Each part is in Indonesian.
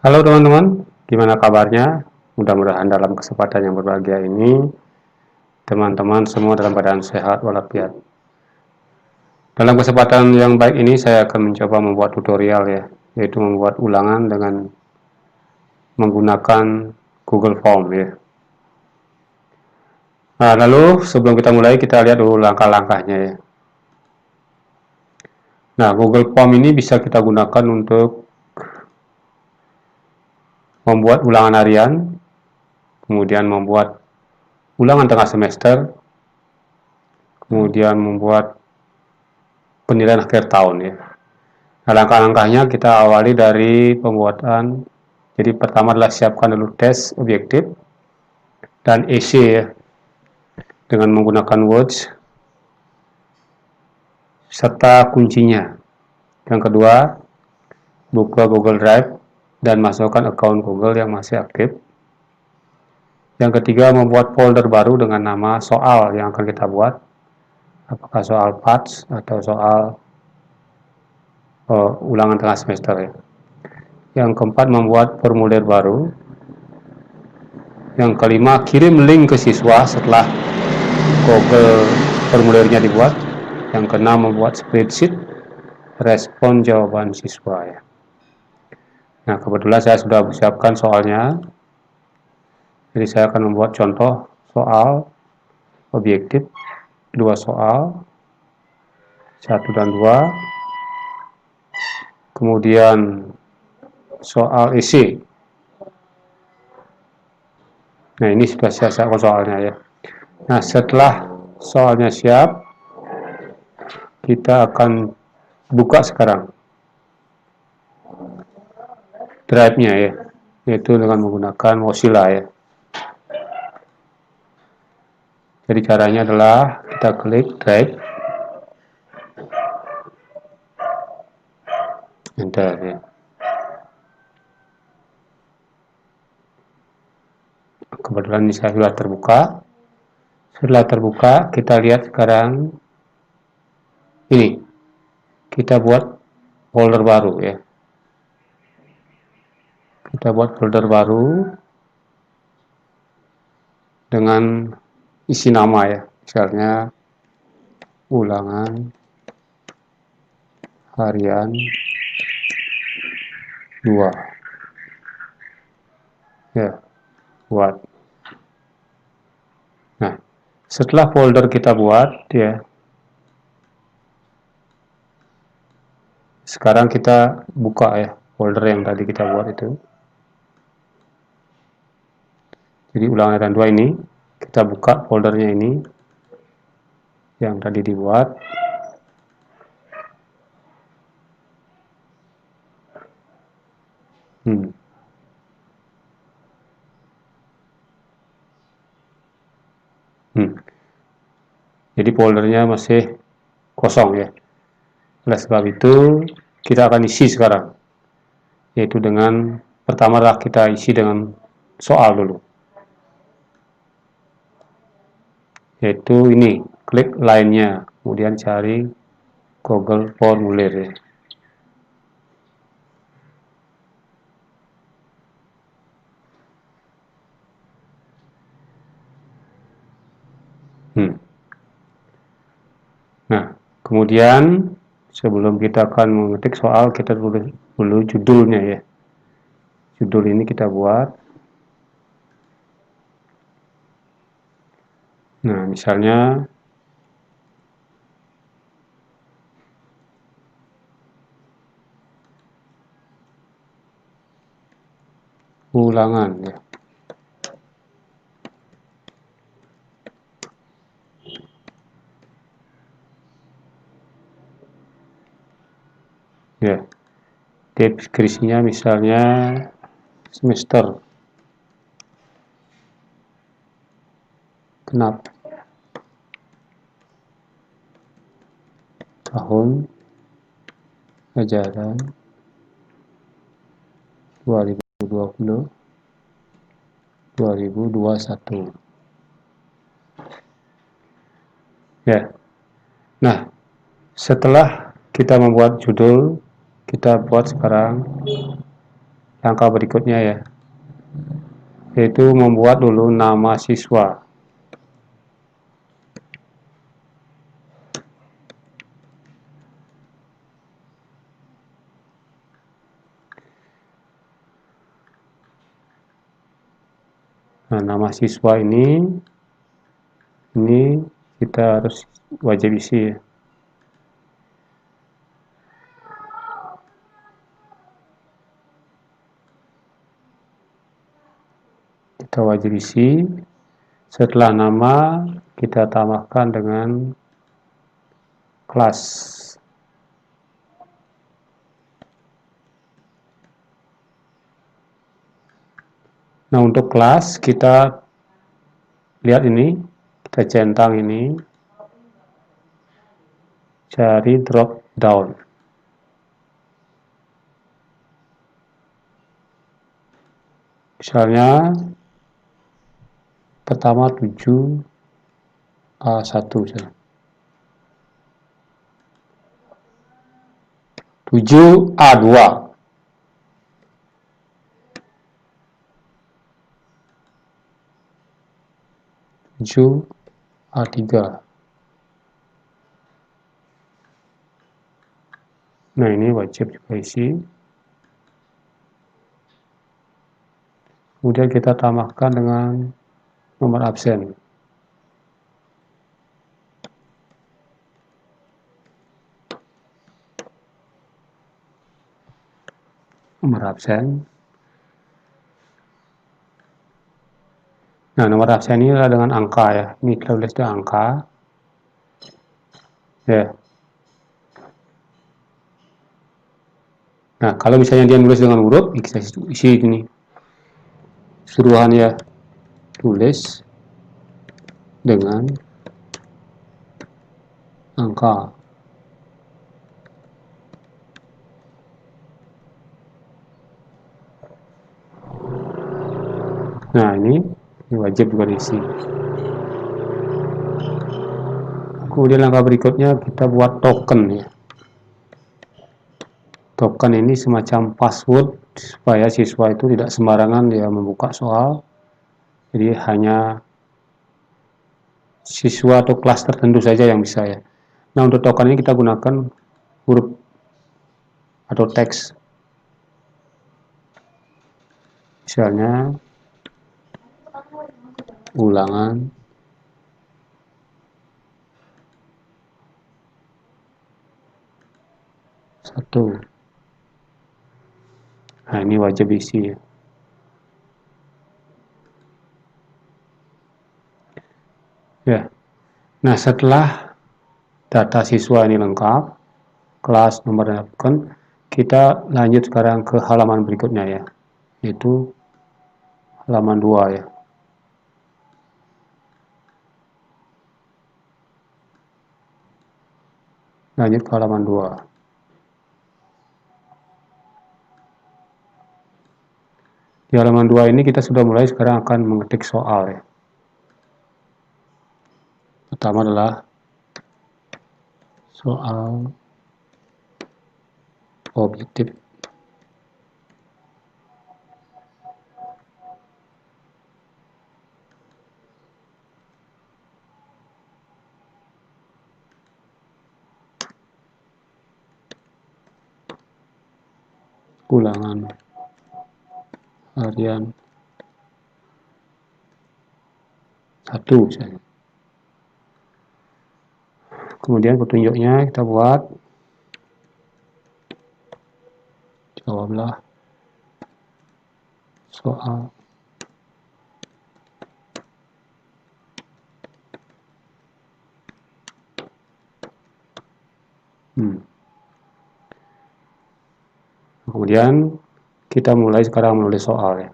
Halo teman-teman, gimana kabarnya? Mudah-mudahan dalam kesempatan yang berbahagia ini, teman-teman semua dalam keadaan sehat walafiat. Dalam kesempatan yang baik ini, saya akan mencoba membuat tutorial ya, yaitu membuat ulangan dengan menggunakan Google Form ya. Nah, lalu sebelum kita mulai, kita lihat dulu langkah-langkahnya ya. Nah, Google Form ini bisa kita gunakan untuk membuat ulangan harian, kemudian membuat ulangan tengah semester, kemudian membuat penilaian akhir tahun ya. Nah, langkah-langkahnya kita awali dari pembuatan. Jadi pertama adalah siapkan dulu tes objektif dan essay ya, dengan menggunakan words serta kuncinya. Yang kedua, buka Google Drive dan masukkan akun Google yang masih aktif. Yang ketiga, membuat folder baru dengan nama soal yang akan kita buat. Apakah soal PATS atau soal ulangan tengah semester ya. Yang keempat, membuat formulir baru. Yang kelima, kirim link ke siswa setelah Google formulirnya dibuat. Yang keenam, membuat spreadsheet respon jawaban siswa ya. Nah, kebetulan saya sudah siapkan soalnya. Jadi saya akan membuat contoh soal objektif, dua soal, 1 dan 2. Kemudian soal isi. Nah, ini sudah saya siapkan soalnya ya. Nah, setelah soalnya siap, kita akan buka sekarang drive-nya ya, yaitu dengan menggunakan Mozilla ya. Jadi caranya adalah kita klik drive, enter ya. Kebetulan ini saya sudah terbuka. Setelah terbuka, kita lihat sekarang ini. Kita buat folder baru ya. Kita buat folder baru dengan isi nama ya. Misalnya ulangan harian 2. Ya, buat. Nah, setelah folder kita buat ya, sekarang kita buka ya folder yang tadi kita buat itu. Jadi ulangan harian 2 ini, kita buka foldernya ini yang tadi dibuat. Jadi foldernya masih kosong ya. Oleh sebab itu, kita akan isi sekarang. Yaitu dengan, pertama kita isi dengan soal dulu. Yaitu ini, klik lainnya, kemudian cari Google Formulir ya. Nah, kemudian sebelum kita akan mengetik soal, kita tulis dulu judulnya ya. Judul ini kita buat. Nah, misalnya ulangan ya. Ya, deskripsinya misalnya semester genap tahun ajaran 2020-2021 ya. Nah, setelah kita membuat judul, kita buat sekarang langkah berikutnya ya, yaitu membuat dulu nama siswa. Nah, nama siswa ini kita harus wajib isi ya. Kita wajib isi. Setelah nama, kita tambahkan dengan kelas. Nah, untuk kelas kita lihat ini, kita centang ini, cari drop down. Misalnya pertama 7A1 7A2 7A3. Nah, ini wajib juga isi. Kemudian kita tambahkan dengan nomor absen. Nomor absen. Nah, nomor absen ini adalah dengan angka ya. Ini kita tulis dengan angka. Ya. Nah, kalau misalnya dia nulis dengan huruf, kita isi ini. Suruhan ya, tulis dengan angka. Nah, ini wajib juga diisi. Kemudian langkah berikutnya kita buat token ya. Token ini semacam password supaya siswa itu tidak sembarangan dia membuka soal. Jadi hanya siswa atau kelas tertentu saja yang bisa ya. Nah, untuk token ini kita gunakan huruf atau teks. Misalnya ulangan satu. Nah, ini wajib isi ya. Ya. Nah, setelah data siswa ini lengkap, kelas, nomor, dan akun, kita lanjut sekarang ke halaman berikutnya ya, yaitu halaman 2 ya. Lanjut ke halaman 2. Di halaman 2 ini kita sudah mulai sekarang akan mengetik soal ya. Pertama adalah soal objektif. Ulangan harian 1 misalnya. Kemudian petunjuknya kita buat, jawablah soal Kemudian kita mulai sekarang menulis soal ya.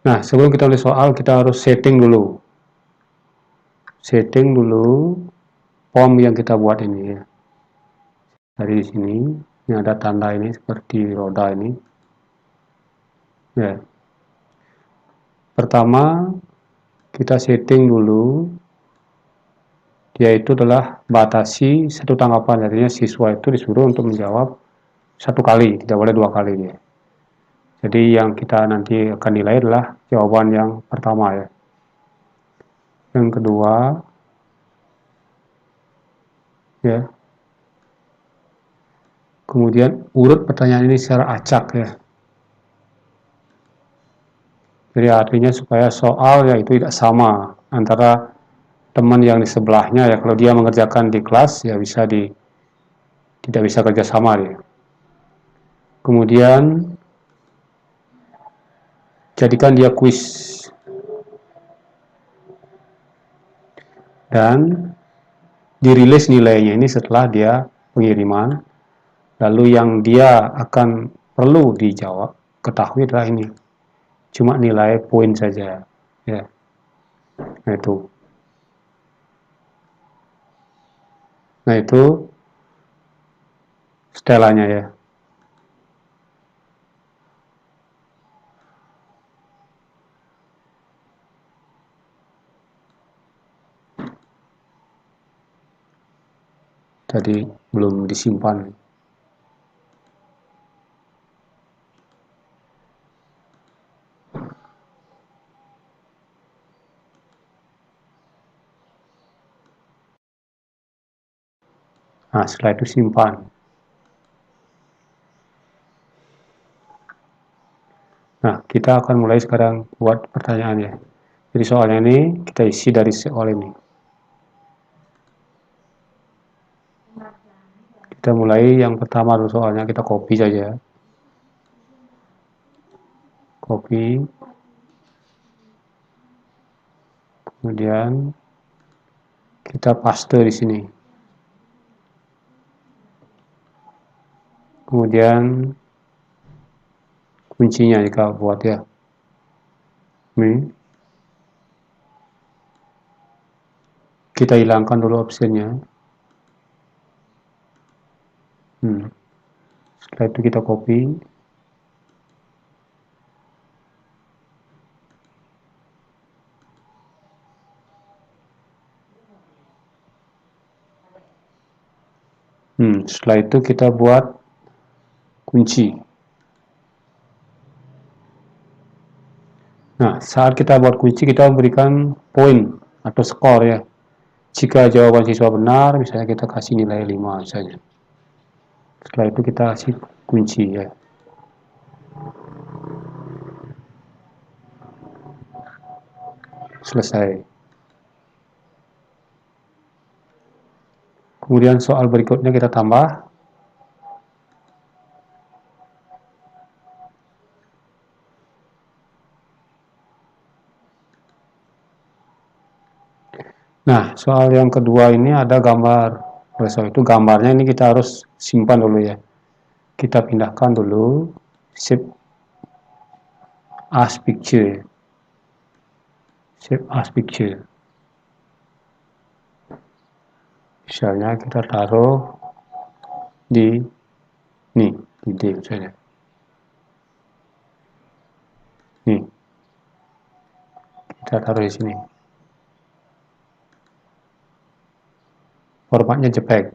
Nah, sebelum kita tulis soal, kita harus setting dulu. Setting dulu form yang kita buat ini ya. Dari sini, ini ada tanda ini seperti roda ini. Ya. Pertama, kita setting dulu, yaitu adalah batasi satu tanggapan. Artinya siswa itu disuruh untuk menjawab satu kali, tidak boleh dua kali dia. Jadi yang kita nanti akan nilai adalah jawaban yang pertama ya. Yang kedua ya. Kemudian urut pertanyaan ini secara acak ya. Jadi artinya supaya soalnya itu tidak sama antara teman yang di sebelahnya ya. Kalau dia mengerjakan di kelas ya tidak bisa kerjasama dia. Kemudian jadikan dia kuis dan dirilis nilainya ini setelah dia pengiriman. Lalu yang dia akan perlu dijawab ketahui adalah ini, cuma nilai poin saja ya. Nah itu setelahnya ya. Tadi belum disimpan. Nah setelah itu simpan. Nah kita akan mulai sekarang buat pertanyaannya. Jadi soalnya ini kita isi dari soal ini. Kita mulai yang pertama dulu soalnya, kita copy saja. Copy. Kemudian kita paste di sini. Kemudian kuncinya jika buat ya. Ini. Kita hilangkan dulu optionnya. Setelah itu kita copy. Setelah itu kita buat kunci. Nah, saat kita buat kunci, kita berikan poin atau skor ya. Jika jawaban siswa benar, misalnya kita kasih nilai 5 saja. Setelah itu kita kasih kunci ya. Selesai. Kemudian soal berikutnya kita tambah. Nah, soal yang kedua ini ada gambar. Oleh sebab itu gambarnya ini kita harus simpan dulu ya. Kita pindahkan dulu save as picture. Save as picture. Misalnya kita taruh di nih, di D misalnya. Nih. Kita taruh di sini. Formatnya JPEG.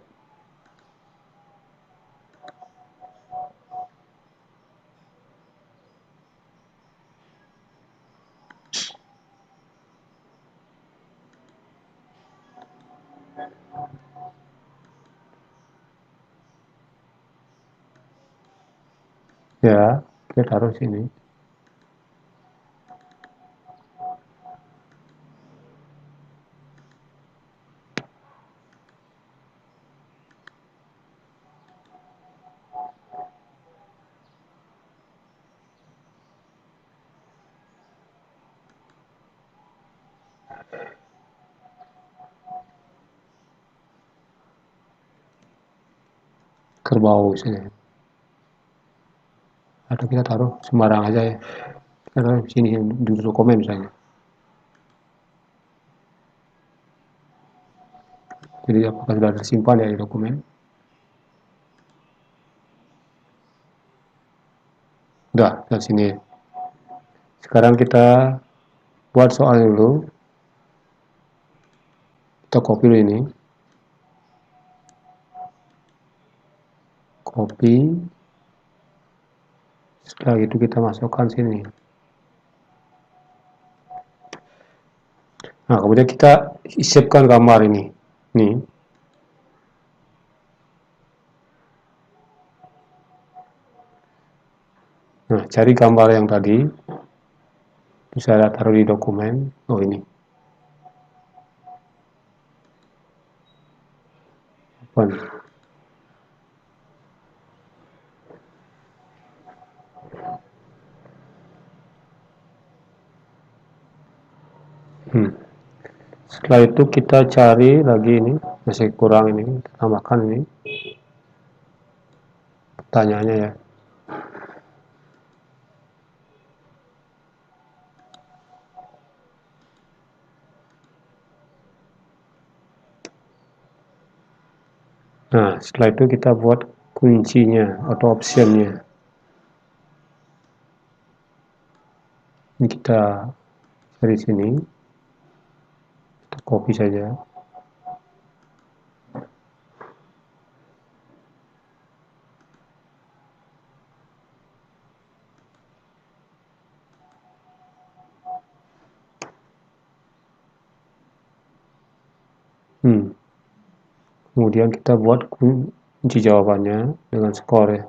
Ya, kita taruh sini. Kerbau saja. Atau kita taruh sembarang aja ya. Kita taruh di sini di dokumen misalnya. Jadi apakah sudah tersimpan ya di dokumen? Udah, dari sini. Sekarang kita buat soal dulu. Kita copy dulu ini. Copy. Setelah itu kita masukkan sini. Nah, kemudian kita siapkan gambar ini. Nih. Nah, cari gambar yang tadi. Bisa taruh di dokumen. Oh, ini. Open. Setelah itu kita cari lagi ini. Masih kurang ini. Tambahkan ini. Pertanyaannya ya. Nah, setelah itu kita buat kuncinya atau optionnya. Ini kita dari sini, kita copy saja. Kemudian kita buat kunci jawabannya dengan skor ya.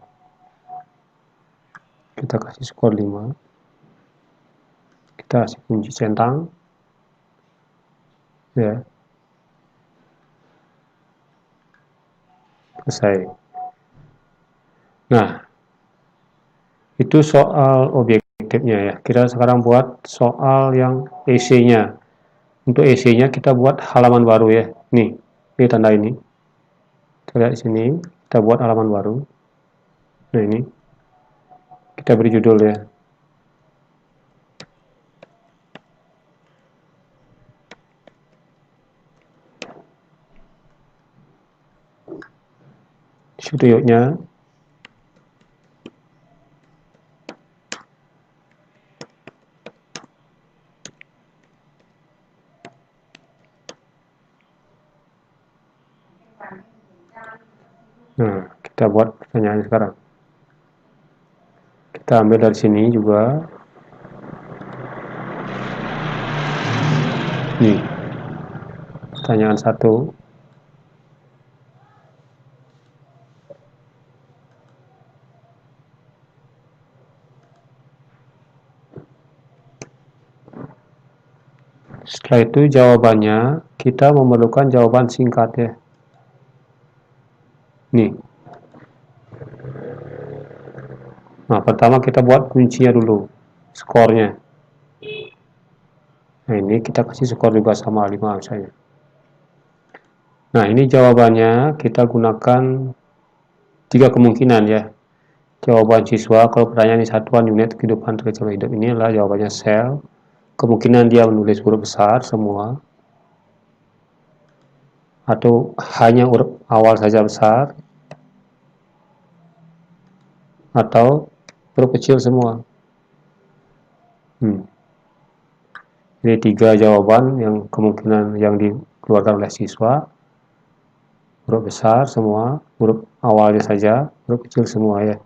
Kita kasih skor 5. Kita kasih kunci centang. Ya. Selesai. Nah, itu soal objektifnya ya. Kita sekarang buat soal yang EC-nya. Untuk EC-nya kita buat halaman baru ya. Nih, ini tanda ini. Kita lihat di sini, kita buat halaman baru. Nah, ini. Kita beri judul ya. Studio-nya. Nah, kita buat pertanyaan sekarang. Kita ambil dari sini juga. Nih, pertanyaan 1. Setelah itu jawabannya, kita memerlukan jawaban singkat ya. Nih. Nah, pertama kita buat kuncinya dulu, skornya. Nah, ini kita kasih skor juga sama 5 misalnya. Nah, ini jawabannya kita gunakan 3 kemungkinan ya. Jawaban siswa kalau pertanyaan di satuan unit kehidupan terkecil hidup ini adalah jawabannya sel. Kemungkinan dia menulis huruf besar semua. Atau hanya huruf awal saja besar. Atau huruf kecil semua. Ini 3 jawaban yang kemungkinan yang dikeluarkan oleh siswa. Huruf besar semua, huruf awalnya saja, huruf kecil semua ya.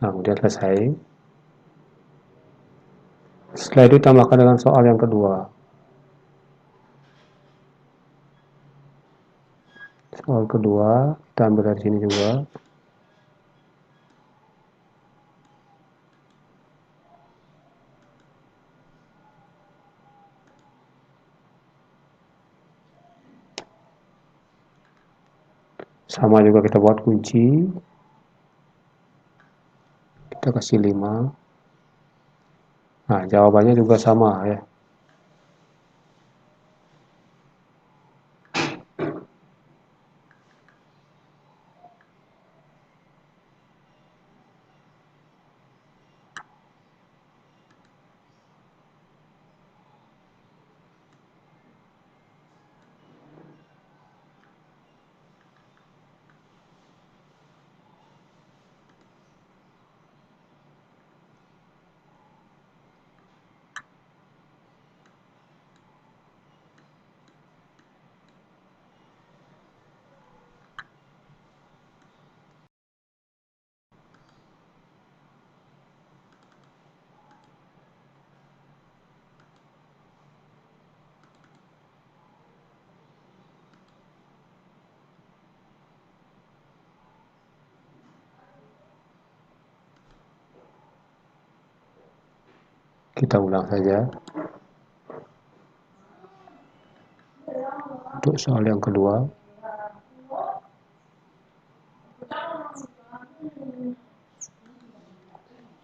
Nah, kemudian selesai. Setelah itu tambahkan dengan soal yang kedua. Soal kedua, kita ambil dari sini juga. Sama juga kita buat kunci. Kita kasih 5. Nah, jawabannya juga sama ya. Kita ulang saja. Untuk soal yang kedua,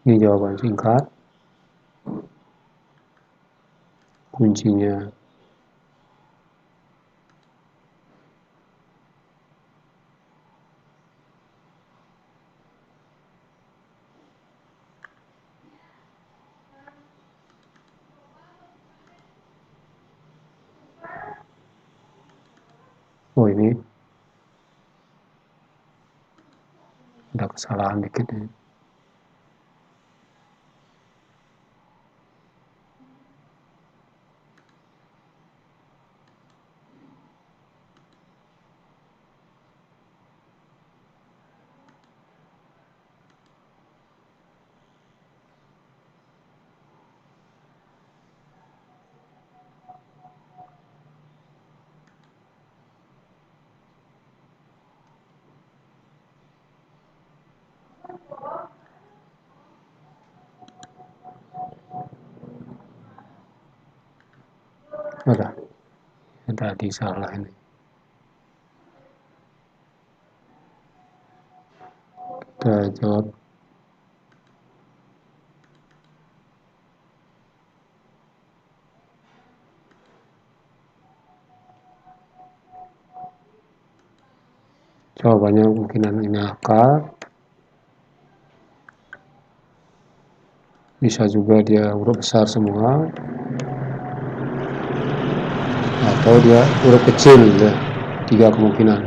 ini jawaban singkat. Kuncinya ini ada kesalahan dikit ini. Tadi salah ini. Kita jawab jawabannya kemungkinan ini akar, bisa juga dia huruf besar semua, atau dia huruf kecil ya. 3 kemungkinan.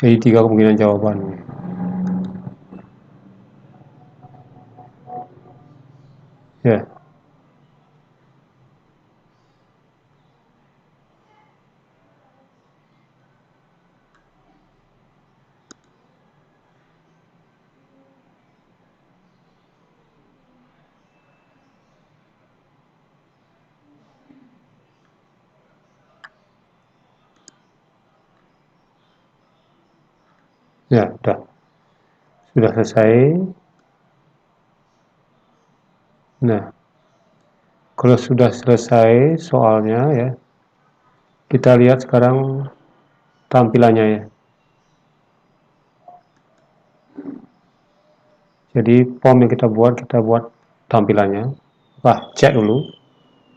Jadi 3 kemungkinan jawaban. Ya. Ya, sudah selesai. Nah, kalau sudah selesai soalnya ya, kita lihat sekarang tampilannya ya. Jadi form yang kita buat tampilannya. Cek dulu.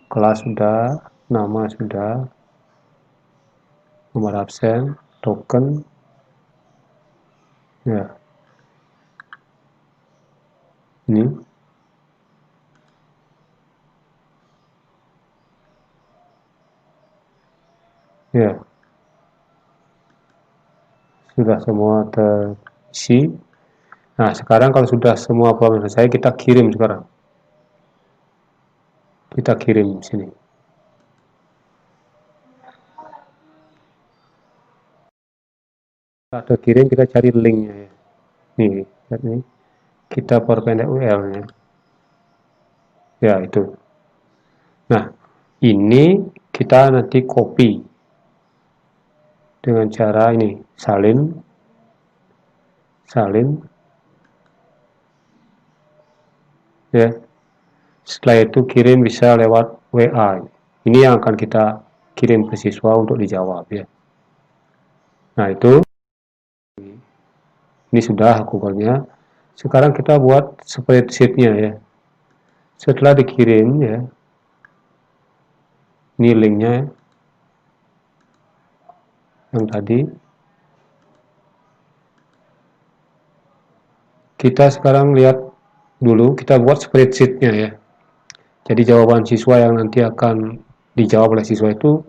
Kelas sudah, nama sudah, nomor absen, token. Ya. Ini. Ya. Sudah semua terisi. Nah, sekarang kalau sudah semua form selesai, kita kirim sekarang. Kita kirim sini. Setelah kirim, kita cari linknya ya. Nih, lihat nih. Kita perpendek URL-nya. Ya, itu. Nah, ini kita nanti copy dengan cara ini, salin. Ya. Setelah itu kirim bisa lewat WA. Ini yang akan kita kirim ke siswa untuk dijawab ya. Nah, itu ini sudah Google-nya. Sekarang kita buat spreadsheet-nya ya. Setelah dikirim ya, ini linknya yang tadi. Kita sekarang lihat dulu, kita buat spreadsheet-nya ya. Jadi jawaban siswa yang nanti akan dijawab oleh siswa itu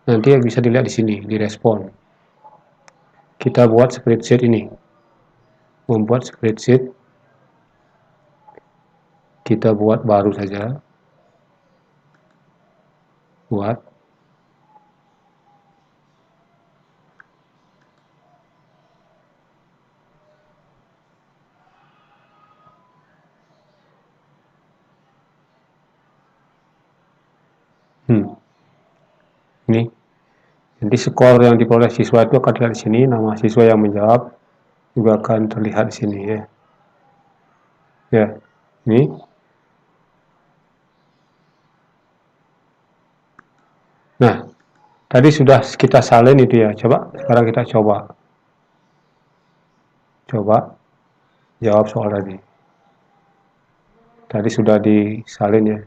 nanti yang bisa dilihat di sini, di respon. Kita buat spreadsheet ini. Membuat spreadsheet, kita buat baru saja. Buat. Ini. Jadi skor yang diperoleh siswa itu akan dilihat di sini, nama siswa yang menjawab, juga akan terlihat di sini ya. Ya, ini. Nah, tadi sudah kita salin itu ya. Coba sekarang kita coba jawab soal tadi. Tadi sudah disalin ya.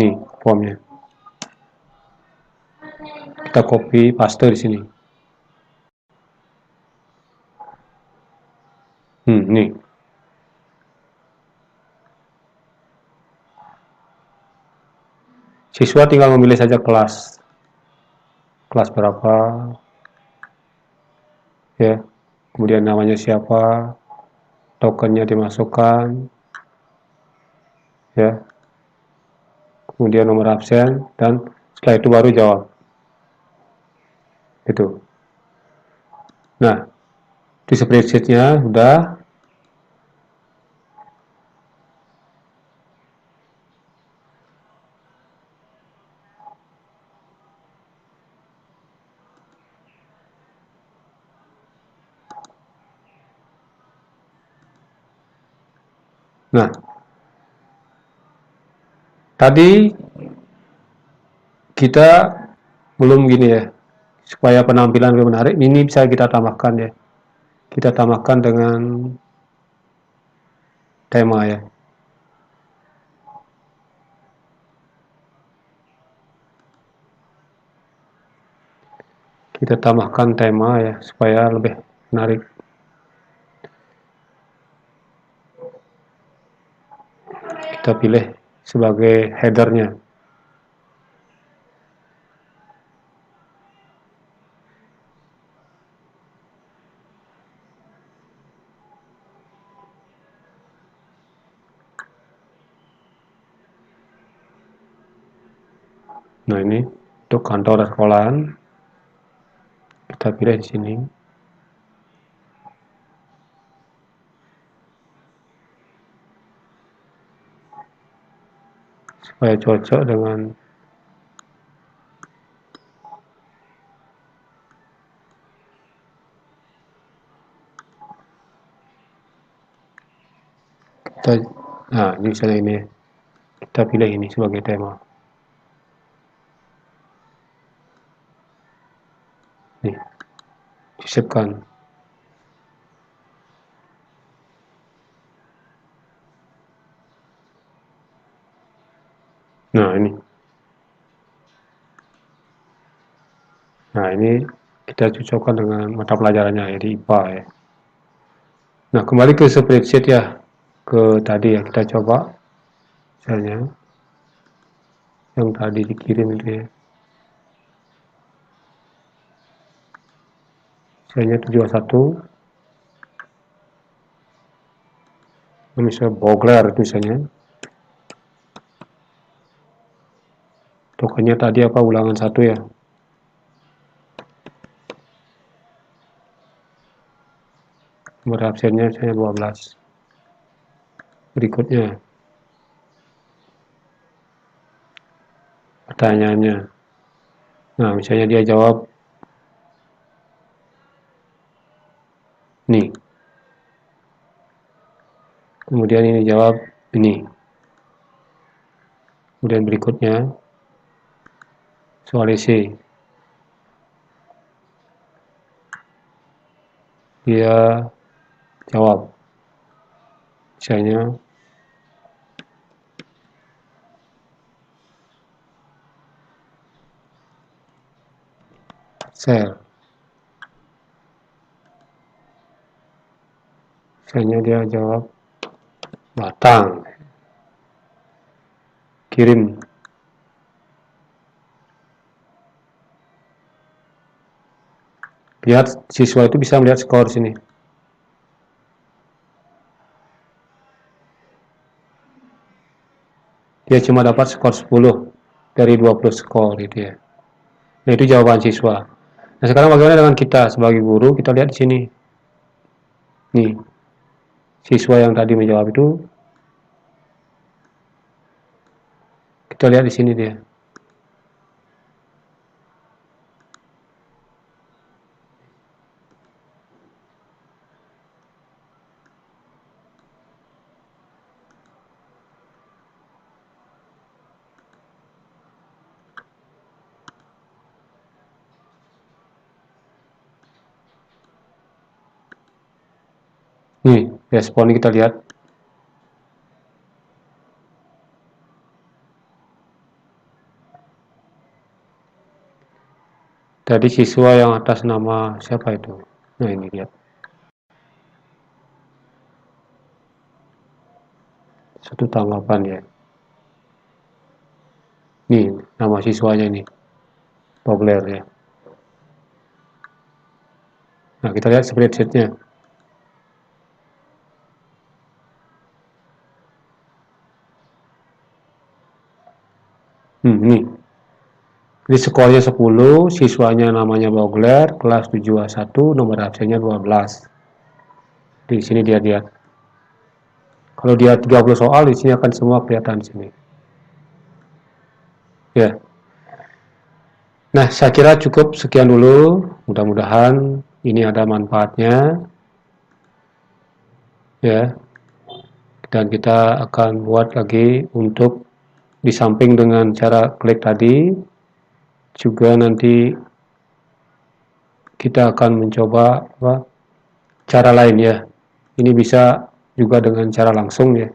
Nih formnya. Kita copy paste di sini. Nih. Siswa tinggal memilih saja kelas berapa, ya. Kemudian namanya siapa, tokennya dimasukkan, ya. Kemudian nomor absen, dan setelah itu baru jawab. Itu. Nah, di spreadsheet-nya sudah. Nah, tadi kita belum gini ya, supaya penampilan lebih menarik, ini bisa kita tambahkan ya. Kita tambahkan dengan tema ya. Kita tambahkan tema ya, supaya lebih menarik. Kita pilih sebagai headernya. Nah, ini untuk kantor dan sekolahan. Kita pilih di sini. Supaya cocok dengan kita. Nah, ini misalnya ini. Kita pilih ini sebagai tema. Nih, disipkan. Nah, ini. Nah, ini kita cocokkan dengan mata pelajarannya ya, di IPA ya. Nah, kembali ke spreadsheet ya. Ke tadi ya, kita coba. Misalnya, yang tadi dikirim itu ya. Misalnya 721. Misalnya Bogler misalnya. Tokennya tadi apa, ulangan 1 ya. Nomor absennya misalnya 12. Berikutnya. Pertanyaannya. Nah, misalnya dia jawab nih. Kemudian ini jawab ini. Kemudian berikutnya soal isi. Dia jawab. Misalnya share. Misalnya dia jawab Batang. Kirim. Lihat, siswa itu bisa melihat skor sini. Dia cuma dapat skor 10 dari 20 skor gitu ya. Nah, itu jawaban siswa. Nah, sekarang bagaimana dengan kita sebagai guru? Kita lihat di sini. Nih, siswa yang tadi menjawab itu, kita lihat di sini dia. Respon kita lihat. Tadi siswa yang atas nama siapa itu? Nah, ini lihat. Satu tanggapan ya. Nih, nama siswanya nih. Populer ya. Nah, kita lihat spreadsheet-nya. Nih. Jadi skornya 10, siswanya namanya Bogler, kelas 7A1, nomor absennya 12. Di sini dia lihat. Kalau dia 30 soal, di sini akan semua kelihatan di sini. Ya. Nah, saya kira cukup sekian dulu. Mudah-mudahan ini ada manfaatnya. Ya. Dan kita akan buat lagi untuk di samping dengan cara klik tadi, juga nanti kita akan mencoba cara lain ya. Ini bisa juga dengan cara langsung ya.